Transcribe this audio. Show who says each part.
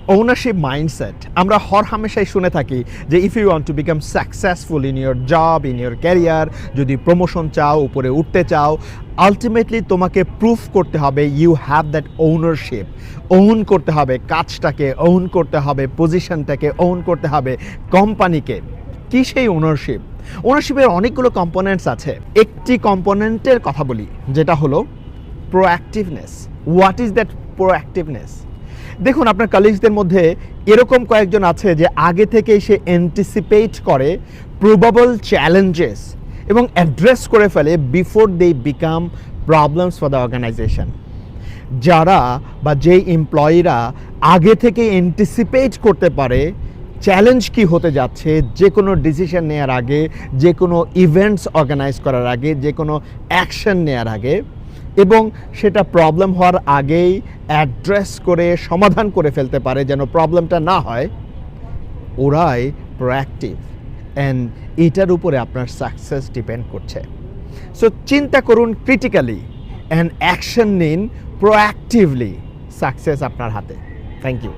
Speaker 1: Ownership mindset আমরা হামেশাই শুনে থাকি যে if you want to become successful in your job, in your career, যদি প্রমোশন চাও, উপরে উঠতে চাও, আলটিমেটলি তোমাকে প্রুফ করতে হবে you have that ownership. Own করতে হবে কাজটাকে, ওন করতে হবে পজিশনটাকে, ওন করতে হবে কোম্পানিকে। কি সেই ওনারশিপ? ওনারশিপের অনেকগুলো কম্পোনেন্টস আছে। একটি কম্পোনেন্টের কথা বলি, যেটা হলো proactiveness. What is that proactiveness? দেখুন, আপনার কালিগসদের মধ্যে এরকম কয়েকজন আছে যে আগে থেকেই সে অ্যান্টিসিপেট করে প্রবাবল চ্যালেঞ্জেস এবং অ্যাড্রেস করে ফেলে before they become problems for the organisation. যারা বা যেই এমপ্লয়িরা আগে থেকে অ্যান্টিসিপেট করতে পারে চ্যালেঞ্জ কি হতে যাচ্ছে, যে কোনো ডিসিশন নেওয়ার আগে, যে কোনো ইভেন্টস অর্গানাইজ করার আগে, যে কোনো অ্যাকশন নেওয়ার আগে, এবং সেটা প্রবলেম হওয়ার আগেই অ্যাড্রেস করে সমাধান করে ফেলতে পারে যেন প্রবলেমটা না হয়, ওরাই প্রোঅ্যাক্টিভ। অ্যান্ড এটার উপরে আপনার সাকসেস ডিপেন্ড করছে। সো চিন্তা করুন ক্রিটিক্যালি অ্যান্ড অ্যাকশন নিন প্রোঅ্যাক্টিভলি। সাকসেস আপনার হাতে। Thank you.